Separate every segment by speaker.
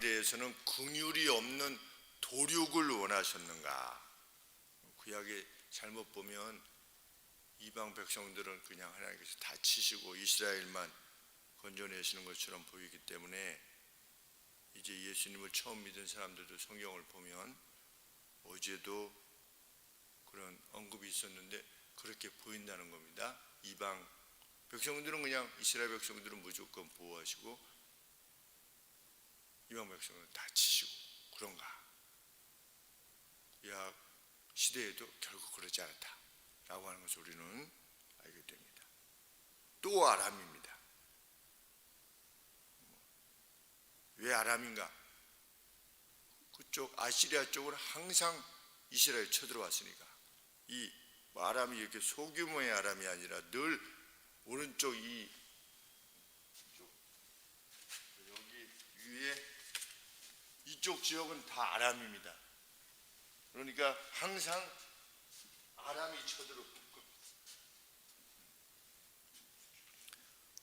Speaker 1: 대해서는 긍휼이 없는 도륙을 원하셨는가? 구약에 잘못 보면 이방 백성들은 그냥 하나님께서 다 치시고 이스라엘만 건져내시는 것처럼 보이기 때문에 이제 예수님을 처음 믿은 사람들도 성경을 보면 어제도 그런 언급이 있었는데 그렇게 보인다는 겁니다. 이방 백성들은 그냥 이스라엘 백성들은 무조건 보호하시고 이방 백성은 다 치시고 그런가? 구약 시대에도 결국 그러지 않았다라고 하는 것을 우리는 알게 됩니다. 또 아람입니다. 왜 아람인가? 그쪽 아시리아 쪽으로 항상 이스라엘 쳐들어왔으니까 이 아람이 이렇게 소규모의 아람이 아니라 늘 오른쪽 여기 위에 이쪽 지역은 다 아람입니다. 그러니까 항상 아람이 쳐들어오고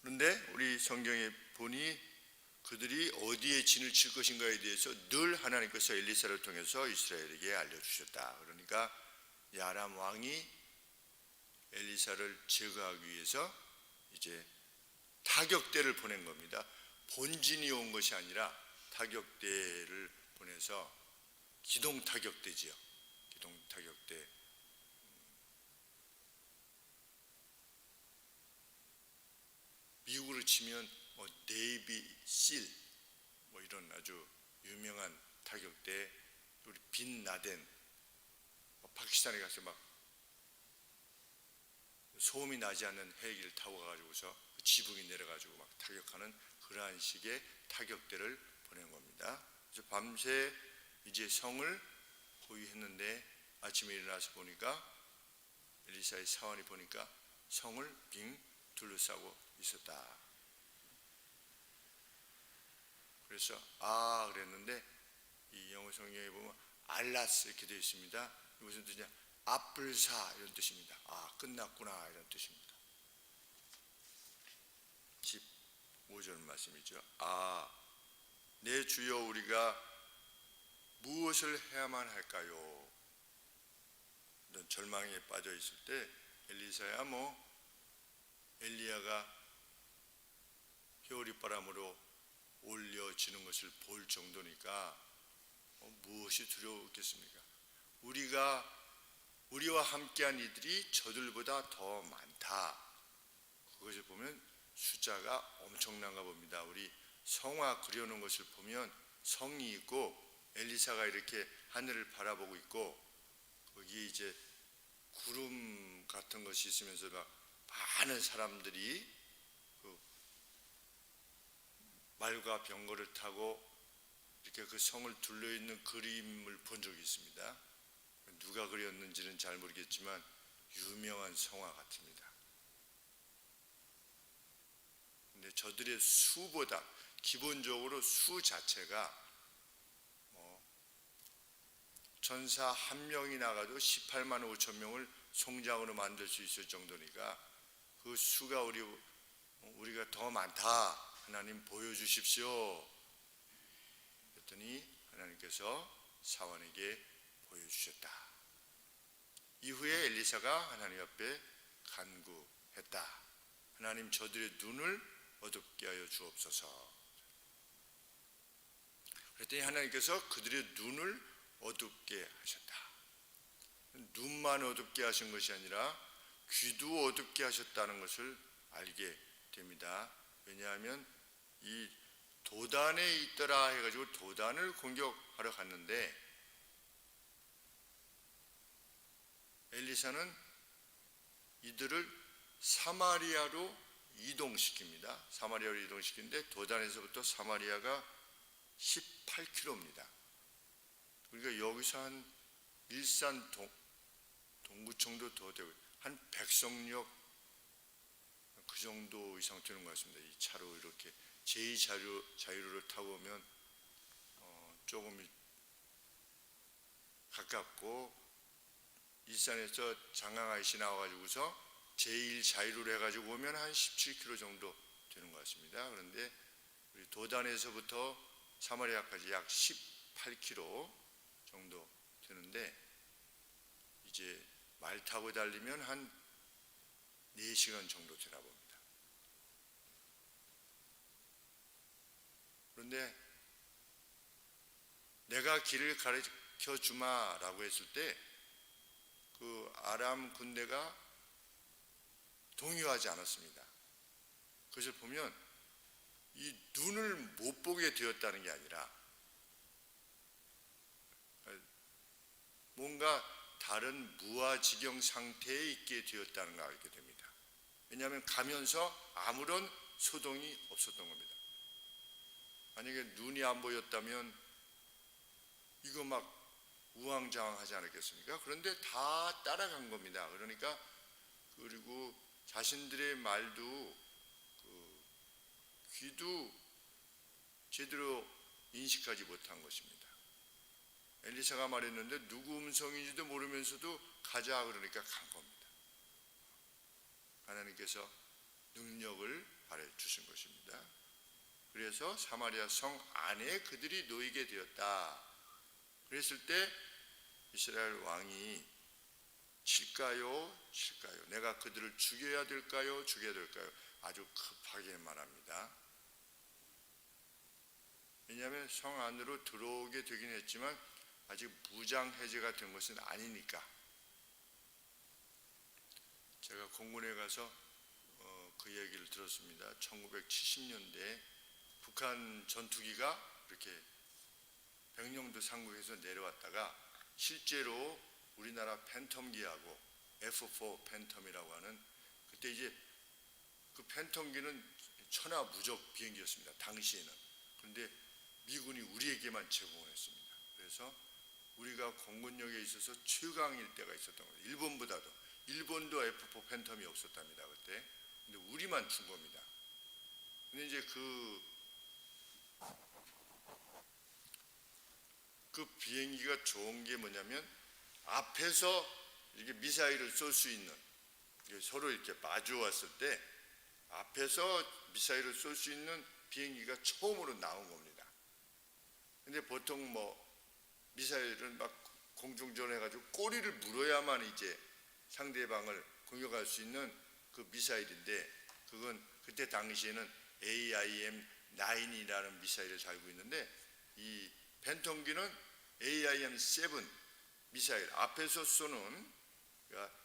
Speaker 1: 그런데 우리 성경에 보니 그들이 어디에 진을 칠 것인가에 대해서 늘 하나님께서 엘리사를 통해서 이스라엘에게 알려주셨다. 그러니까 이 아람 왕이 엘리사를 제거하기 위해서 이제 타격대를 보낸 겁니다. 본진이 온 것이 아니라 타격대를 보내서 기동 타격대지요. 기동 타격대. 미국으로 치면 네이비 실 이런 아주 유명한 타격대. 우리 빈 라덴 파키스탄에 가서 막 소음이 나지 않는 헬기를 타고 가지고서 지붕이 내려가지고 막 타격하는 그러한 식의 타격대를 보낸 겁니다. 그래서 밤새 이제 성을 호위했는데 아침에 일어나서 보니까 엘리사의 사원이 보니까 성을 빙 둘러싸고 있었다. 그래서 그랬는데 이 영어 성경에 보면 알라스 이렇게 되어 있습니다. 무슨 뜻이냐? 앞을 사 이런 뜻입니다. 끝났구나 이런 뜻입니다. 15절 말씀이죠. 내 주여 우리가 무엇을 해야만 할까요? 이런 절망에 빠져 있을 때 엘리사야 엘리야가 겨울이바람으로 올려지는 것을 볼 정도니까 무엇이 두려웠겠습니까? 우리와 함께한 이들이 저들보다 더 많다. 그것을 보면 숫자가 엄청난가 봅니다. 우리 성화 그려놓은 것을 보면 성이 있고 엘리사가 이렇게 하늘을 바라보고 있고 거기에 이제 구름 같은 것이 있으면서 많은 사람들이 그 말과 병거를 타고 이렇게 그 성을 둘러있는 그림을 본 적이 있습니다. 누가 그렸는지는 잘 모르겠지만 유명한 성화 같습니다. 근데 저들의 수보다 기본적으로 수 자체가 전사 한 명이 나가도 18만 5천 명을 송장으로 만들 수 있을 정도니까 그 수가 우리가 더 많다. 하나님 보여주십시오. 그랬더니 하나님께서 사원에게 보여주셨다. 이후에 엘리사가 하나님 앞에 간구했다. 하나님 저들의 눈을 어둡게 하여 주옵소서. 그랬더니 하나님께서 그들의 눈을 어둡게 하셨다. 눈만 어둡게 하신 것이 아니라 귀도 어둡게 하셨다는 것을 알게 됩니다. 왜냐하면 이 도단에 있더라 해가지고 도단을 공격하러 갔는데 엘리사는 이들을 사마리아로 이동시킵니다. 사마리아로 이동시키는데 도단에서부터 사마리아가 18km입니다. 그러니까 여기서 한 일산 동구청도 더 되고 한 백석역 그 정도 이상 되는 것 같습니다. 이 차로 이렇게 제2자유로를 타고 오면 조금 가깝고 일산에서 장항아이시 나와가지고서 제1자유로를 해가지고 오면 한 17km 정도 되는 것 같습니다. 그런데 우리 도단에서부터 사마리아까지 약 18km 정도 되는데 이제 말 타고 달리면 한 4시간 정도 되나 봅니다. 그런데 내가 길을 가르쳐 주마라고 했을 때 그 아람 군대가 동요하지 않았습니다. 그것을 보면 이 눈을 못 보게 되었다는 게 아니라 뭔가 다른 무아지경 상태에 있게 되었다는 걸 알게 됩니다. 왜냐하면 가면서 아무런 소동이 없었던 겁니다. 만약에 눈이 안 보였다면 이거 막 우왕좌왕하지 않았겠습니까? 그런데 다 따라간 겁니다. 그러니까 그리고 자신들의 말도 귀도 제대로 인식하지 못한 것입니다. 엘리사가 말했는데 누구 음성인지도 모르면서도 가자 그러니까 간 겁니다. 하나님께서 능력을 발해 주신 것입니다. 그래서 사마리아 성 안에 그들이 놓이게 되었다. 그랬을 때 이스라엘 왕이 칠까요? 내가 그들을 죽여야 될까요? 죽여야 될까요? 아주 급하게 말합니다. 왜냐하면 성 안으로 들어오게 되긴 했지만 아직 무장 해제가 된 것은 아니니까. 제가 공군에 가서 그 얘기를 들었습니다. 1970년대에 북한 전투기가 이렇게 백령도 상국에서 내려왔다가 실제로 우리나라 팬텀기하고 F4 팬텀이라고 하는 그때 이제 그 팬텀기는 천하무적 비행기였습니다. 당시에는. 그런데 미군이 우리에게만 제공을 했습니다. 그래서 우리가 공군력에 있어서 최강일 때가 있었던 거예요. 일본보다도. 일본도 F4 팬텀이 없었답니다. 그때. 근데 우리만 준 겁니다. 근데 이제 그 비행기가 좋은 게 뭐냐면 앞에서 이렇게 미사일을 쏠 수 있는, 서로 이렇게 마주 왔을 때 앞에서 미사일을 쏠 수 있는 비행기가 처음으로 나온 겁니다. 근데 보통 미사일은 막 공중전해가지고 꼬리를 물어야만 이제 상대방을 공격할 수 있는 그 미사일인데, 그건 그때 당시에는 AIM-9이라는 미사일을 달고 있는데, 이 팬텀기는 AIM-7 미사일, 앞에서 쏘는, 그러니까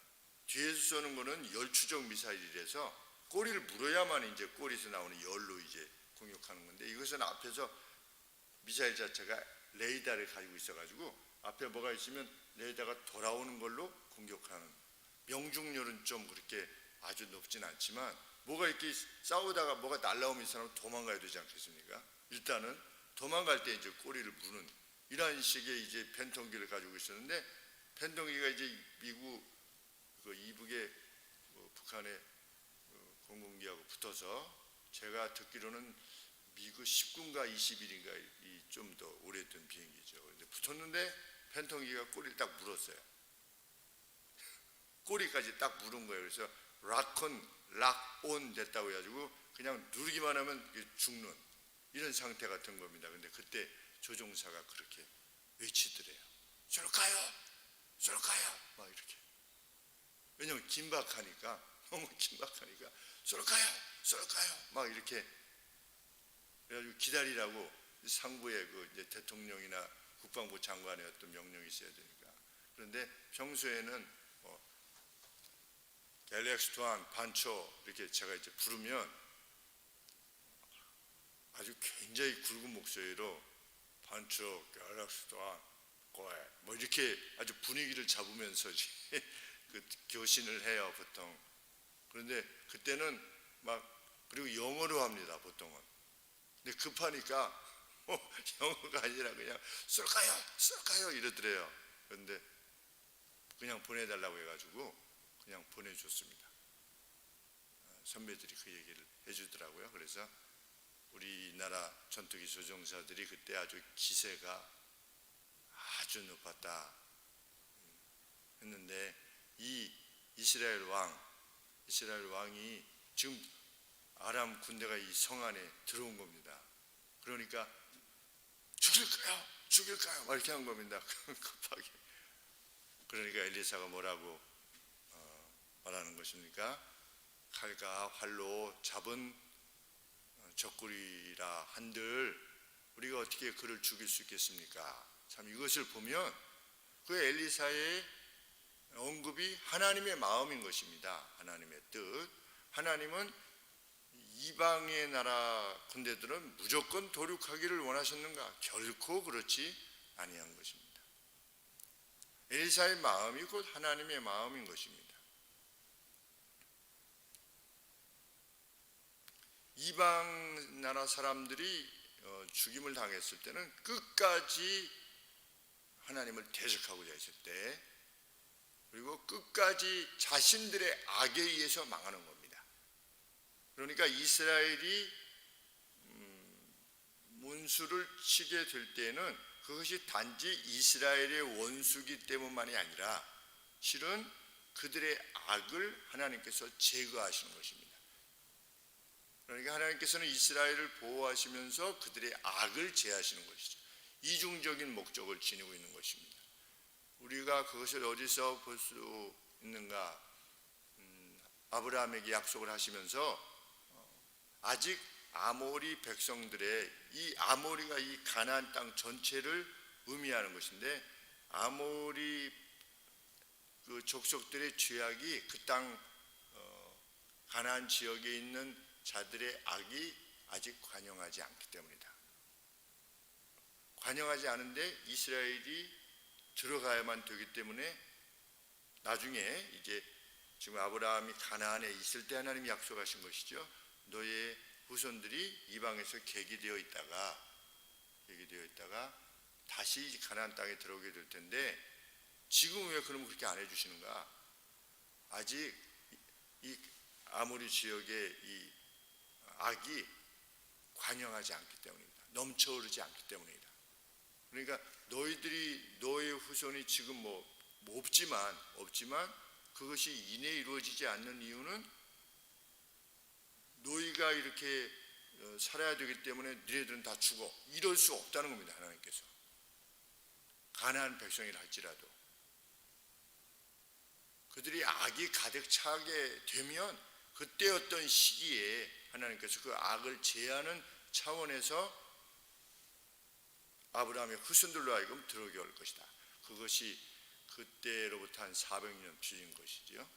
Speaker 1: 뒤에서 쏘는 거는 열추적 미사일이라서 꼬리를 물어야만 이제 꼬리에서 나오는 열로 이제 공격하는 건데, 이것은 앞에서 미사일 자체가 레이더를 가지고 있어가지고 앞에 뭐가 있으면 레이더가 돌아오는 걸로 공격하는, 명중률은 좀 그렇게 아주 높진 않지만 뭐가 이렇게 싸우다가 뭐가 날라오면 이 사람은 도망가야 되지 않겠습니까? 일단은 도망갈 때 이제 꼬리를 무는 이런 식의 이제 팬텀기를 가지고 있었는데, 팬텀기가 이제 미국 이북의 북한의 공군기하고 붙어서 제가 듣기로는 미국 10군가 21인가 좀 더 오래된 비행기죠. 근데 붙었는데 팬텀기가 꼬리를 딱 물었어요. 꼬리까지 딱 물은 거예요. 그래서 락온 됐다고 해가지고 그냥 누르기만 하면 죽는 이런 상태가 된 겁니다. 근데 그때 조종사가 그렇게 외치더래요. 쏠까요? 쏠까요? 막 이렇게. 왜냐면 긴박하니까, 너무 긴박하니까 쏠까요? 쏠까요? 막 이렇게. 그래가지고 기다리라고 상부에 이제 대통령이나 국방부 장관의 어떤 명령이 있어야 되니까. 그런데 평소에는 갤렉스 또한 반초 이렇게 제가 이제 부르면 아주 굉장히 굵은 목소리로 반초 갤렉스 또한 고해 뭐 이렇게 아주 분위기를 잡으면서 그 교신을 해요 보통. 그런데 그때는 막 그리고 영어로 합니다 보통은. 근데 급하니까 영어가 아니라 그냥 쏠까요 이러더래요. 그런데 그냥 보내달라고 해가지고 그냥 보내줬습니다. 선배들이 그 얘기를 해주더라고요. 그래서 우리나라 전투기 조종사들이 그때 아주 기세가 아주 높았다 했는데, 이 이스라엘 왕이 지금 아람 군대가 이 성 안에 들어온 겁니다. 그러니까 죽일까요? 막 이렇게 한 겁니다. 급하게. 그러니까 엘리사가 뭐라고 말하는 것입니까? 칼과 활로 잡은 적구리라 한들 우리가 어떻게 그를 죽일 수 있겠습니까? 참 이것을 보면 그 엘리사의 언급이 하나님의 마음인 것입니다. 하나님의 뜻. 하나님은 이방의 나라 군대들은 무조건 도륙하기를 원하셨는가? 결코 그렇지 아니한 것입니다. 엘리사의 마음이 곧 하나님의 마음인 것입니다. 이방 나라 사람들이 죽임을 당했을 때는 끝까지 하나님을 대적하고자 했을 때, 그리고 끝까지 자신들의 악에 의해서 망하는 겁니다. 그러니까 이스라엘이 문수를 치게 될 때는 그것이 단지 이스라엘의 원수기 때문만이 아니라 실은 그들의 악을 하나님께서 제거하시는 것입니다. 그러니까 하나님께서는 이스라엘을 보호하시면서 그들의 악을 제하시는 것이죠. 이중적인 목적을 지니고 있는 것입니다. 우리가 그것을 어디서 볼 수 있는가? 아브라함에게 약속을 하시면서 아직 아모리 백성들의 이 아모리가 이 가나안 땅 전체를 의미하는 것인데, 아모리 그 족속들의 죄악이 그 땅 가나안 지역에 있는 자들의 악이 아직 관영하지 않기 때문이다. 관영하지 않은데 이스라엘이 들어가야만 되기 때문에 나중에 이제 지금 아브라함이 가나안에 있을 때 하나님이 약속하신 것이죠. 너의 후손들이 이방에서 계기되어 있다가 다시 가나안 땅에 들어오게 될 텐데 지금 왜 그러면 그렇게 안 해주시는가? 아직 이 아모리 지역의 이 악이 관영하지 않기 때문입니다. 넘쳐흐르지 않기 때문이다. 그러니까 너의 후손이 지금 뭐 없지만 그것이 이내 이루어지지 않는 이유는 너희가 이렇게 살아야 되기 때문에 너희들은 다 죽어. 이럴 수 없다는 겁니다. 하나님께서. 가나안 백성이라 할지라도 그들이 악이 가득 차게 되면 그때 어떤 시기에 하나님께서 그 악을 제하는 차원에서 아브라함의 후손들로 하여금 들어오게 할 것이다. 그것이 그때로부터 한 400년 뒤인 것이지요.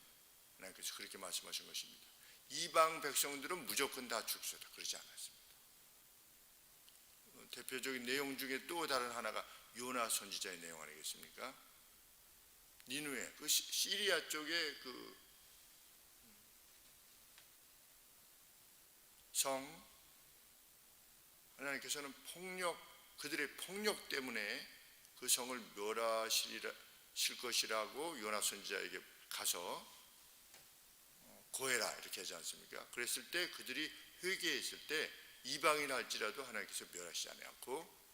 Speaker 1: 하나님께서 그렇게 말씀하신 것입니다. 이방 백성들은 무조건 다 죽소다. 그러지 않았습니다. 대표적인 내용 중에 또 다른 하나가 요나 선지자의 내용 아니겠습니까? 니누에 그 시리아 쪽에 그 성, 하나님께서는 그들의 폭력 때문에 그 성을 멸하실 것이라고 요나 선지자에게 가서 고해라 이렇게 하지 않습니까? 그랬을 때 그들이 회개했을 때 이방이라 할지라도 하나님께서 멸하시지 않았고,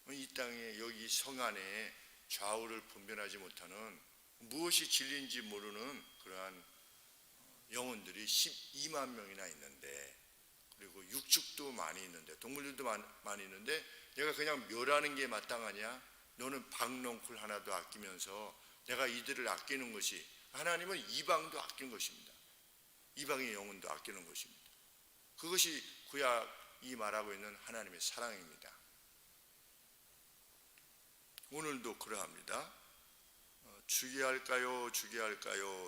Speaker 1: 이 땅에 여기 성 안에 좌우를 분별하지 못하는 무엇이 진리인지 모르는 그러한 영혼들이 12만 명이나 있는데, 그리고 육축도 많이 있는데, 동물들도 많이 있는데 내가 그냥 멸하는 게 마땅하냐? 너는 박농쿨 하나도 아끼면서 내가 이들을 아끼는 것이, 하나님은 이방도 아끼는 것입니다. 이방의 영혼도 아끼는 것입니다. 그것이 구약이 말하고 있는 하나님의 사랑입니다. 오늘도 그러합니다. 죽여야 할까요?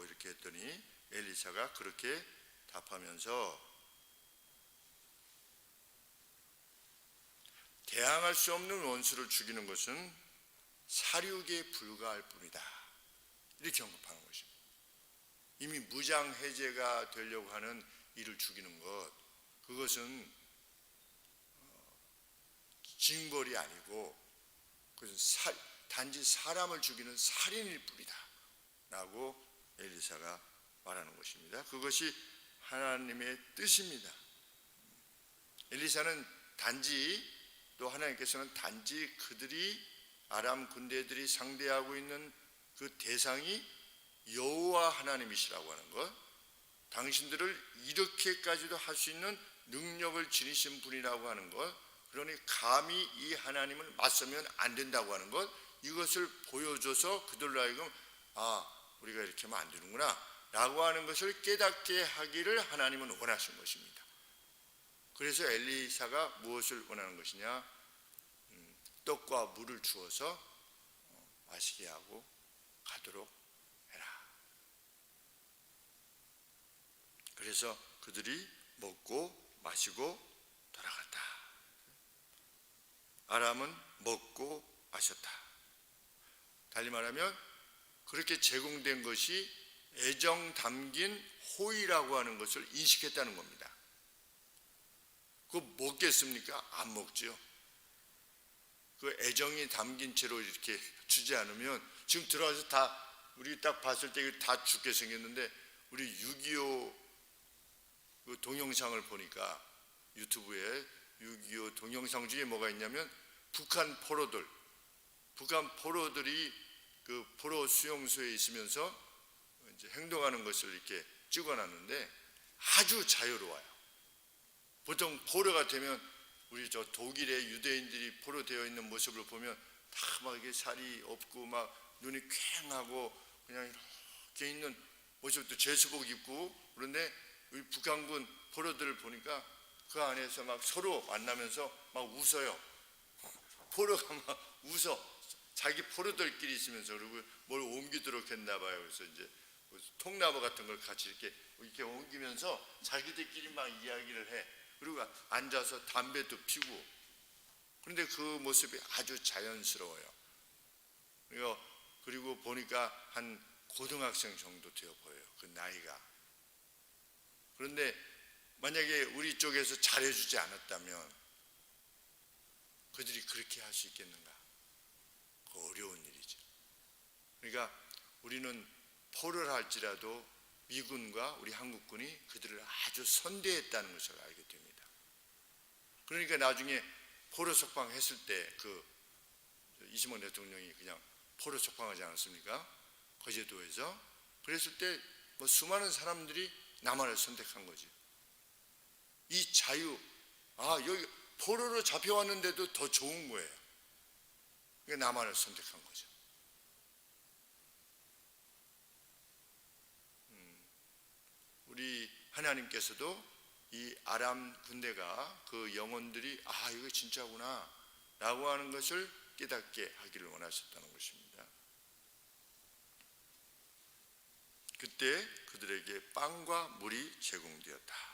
Speaker 1: 이렇게 했더니 엘리사가 그렇게 답하면서 대항할 수 없는 원수를 죽이는 것은 사륙에 불과할 뿐이다. 이렇게 언급하는 것입니다. 이미 무장해제가 되려고 하는 이를 죽이는 것, 그것은 징벌이 아니고 그것은 단지 사람을 죽이는 살인일 뿐이다 라고 엘리사가 말하는 것입니다. 그것이 하나님의 뜻입니다. 엘리사는 또 하나님께서는 단지 그들이 아람 군대들이 상대하고 있는 그 대상이 여호와 하나님이시라고 하는 것, 당신들을 이렇게까지도 할 수 있는 능력을 지니신 분이라고 하는 것, 그러니 감히 이 하나님을 맞서면 안 된다고 하는 것, 이것을 보여줘서 그들로 하여금 우리가 이렇게 하면 안 되는구나 라고 하는 것을 깨닫게 하기를 하나님은 원하신 것입니다. 그래서 엘리사가 무엇을 원하는 것이냐? 떡과 물을 주어서 마시게 하고 가도록 해라. 그래서 그들이 먹고 마시고 돌아갔다. 아람은 먹고 마셨다. 달리 말하면 그렇게 제공된 것이 애정 담긴 호의라고 하는 것을 인식했다는 겁니다. 그거 먹겠습니까? 안 먹죠. 그 애정이 담긴 채로 이렇게 주지 않으면, 지금 들어와서 다 우리 딱 봤을 때 다 죽게 생겼는데, 우리 6.25 그 동영상을 보니까 유튜브에 6.25 동영상 중에 뭐가 있냐면 북한 포로들이 그 포로 수용소에 있으면서 이제 행동하는 것을 이렇게 찍어놨는데 아주 자유로워요. 보통 포로가 되면 우리 저 독일의 유대인들이 포로 되어 있는 모습을 보면 다 막 이게 살이 없고 막 눈이 퀭하고 그냥 이렇게 있는 모습도 제수복 입고, 그런데 우리 북한군 포로들을 보니까 그 안에서 막 서로 만나면서 막 웃어요. 포로가 막 웃어. 자기 포로들끼리 있으면서. 그리고 뭘 옮기도록 했나 봐요. 그래서 이제 통나무 같은 걸 같이 이렇게 옮기면서 자기들끼리 막 이야기를 해. 그리고 앉아서 담배도 피고. 그런데 그 모습이 아주 자연스러워요. 그리고 보니까 한 고등학생 정도 되어 보여요. 그 나이가. 그런데 만약에 우리 쪽에서 잘해주지 않았다면 그들이 그렇게 할 수 있겠는가? 어려운 일이죠. 그러니까 우리는 포로를 할지라도 미군과 우리 한국군이 그들을 아주 선대했다는 것을 알게 됩니다. 그러니까 나중에 포로 석방했을 때 그 이승만 대통령이 그냥 포로 석방하지 않았습니까? 거제도에서. 그랬을 때 뭐 수많은 사람들이 남한을 선택한 거지. 이 자유, 여기 포로로 잡혀왔는데도 더 좋은 거예요. 그러니까 남한을 선택한 거죠. 우리 하나님께서도 이 아람 군대가 그 영혼들이 이거 진짜구나 라고 하는 것을 깨닫게 하기를 원하셨다는 것입니다. 그때 그들에게 빵과 물이 제공되었다.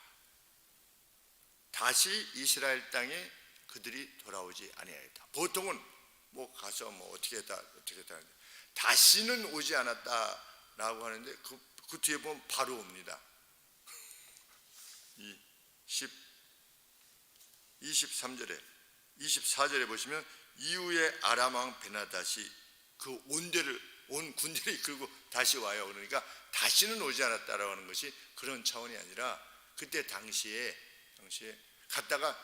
Speaker 1: 다시 이스라엘 땅에 그들이 돌아오지 아니하였다. 보통은 뭐 가서 뭐 어떻게 했다 다시는 오지 않았다라고 하는데 그 뒤에 보면 바로 옵니다. 23절에 24절에 보시면 이후에 아람 왕 베나닷이 그 온 군대를 이끌고 다시 와요. 그러니까 다시는 오지 않았다라고 하는 것이 그런 차원이 아니라 그때 당시에 갔다가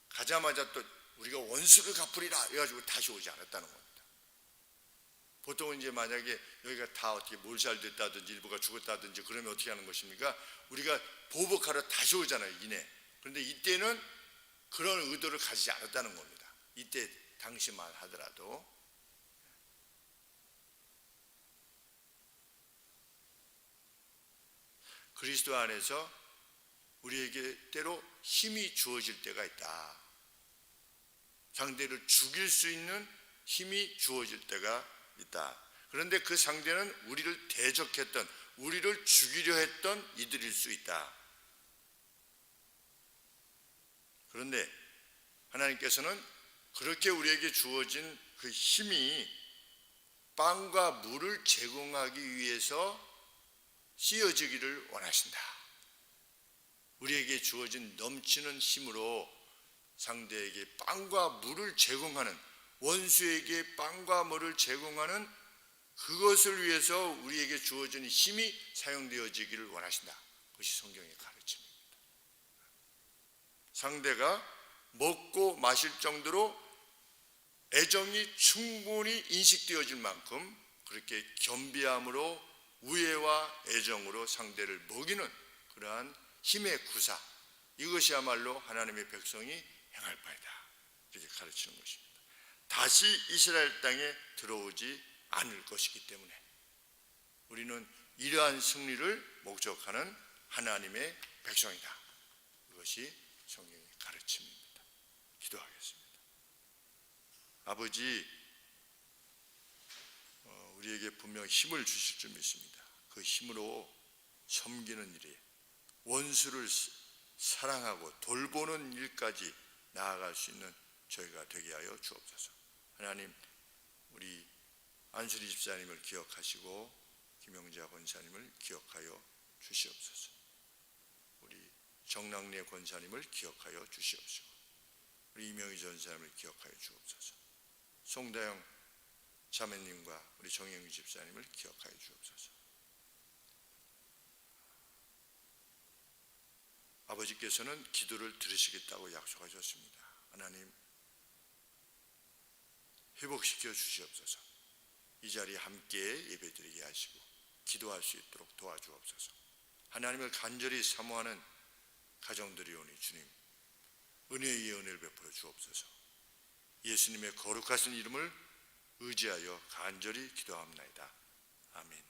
Speaker 1: 가자마자 또 우리가 원수를 갚으리라 해가지고 다시 오지 않았다는 겁니다. 보통은 이제 만약에 여기가 다 어떻게 몰살됐다든지 일부가 죽었다든지 그러면 어떻게 하는 것입니까? 우리가 보복하러 다시 오잖아요, 이내. 그런데 이때는 그런 의도를 가지지 않았다는 겁니다. 이때 당시만 하더라도. 그리스도 안에서 우리에게 때로 힘이 주어질 때가 있다. 상대를 죽일 수 있는 힘이 주어질 때가 있다. 그런데 그 상대는 우리를 대적했던, 우리를 죽이려 했던 이들일 수 있다. 그런데 하나님께서는 그렇게 우리에게 주어진 그 힘이 빵과 물을 제공하기 위해서 쓰여지기를 원하신다. 우리에게 주어진 넘치는 힘으로 상대에게 빵과 물을 제공하는, 원수에게 빵과 물을 제공하는 그것을 위해서 우리에게 주어진 힘이 사용되어지기를 원하신다. 그것이 성경의 가르침입니다. 상대가 먹고 마실 정도로 애정이 충분히 인식되어질 만큼 그렇게 겸비함으로 우애와 애정으로 상대를 먹이는 그러한 힘의 구사, 이것이야말로 하나님의 백성이 행할 바이다. 이렇게 가르치는 것입니다. 다시 이스라엘 땅에 들어오지 않을 것이기 때문에 우리는 이러한 승리를 목적하는 하나님의 백성이다. 이것이 성경의 가르침입니다. 기도하겠습니다. 아버지, 우리에게 분명 힘을 주실 줄 믿습니다. 그 힘으로 섬기는 일에 원수를 사랑하고 돌보는 일까지 나아갈 수 있는 저희가 되게 하여 주옵소서. 하나님, 우리 안수리 집사님을 기억하시고 김영자 권사님을 기억하여 주시옵소서. 우리 정랑래 권사님을 기억하여 주시옵소서. 우리 이명희 전사님을 기억하여 주옵소서. 송다영 자매님과 우리 정영희 집사님을 기억하여 주옵소서. 아버지께서는 기도를 들으시겠다고 약속하셨습니다. 하나님, 회복시켜 주시옵소서. 이 자리에 함께 예배드리게 하시고 기도할 수 있도록 도와주옵소서. 하나님을 간절히 사모하는 가정들이 오니 주님, 은혜의 은혜를 베풀어 주옵소서. 예수님의 거룩하신 이름을 의지하여 간절히 기도합나이다. 아멘.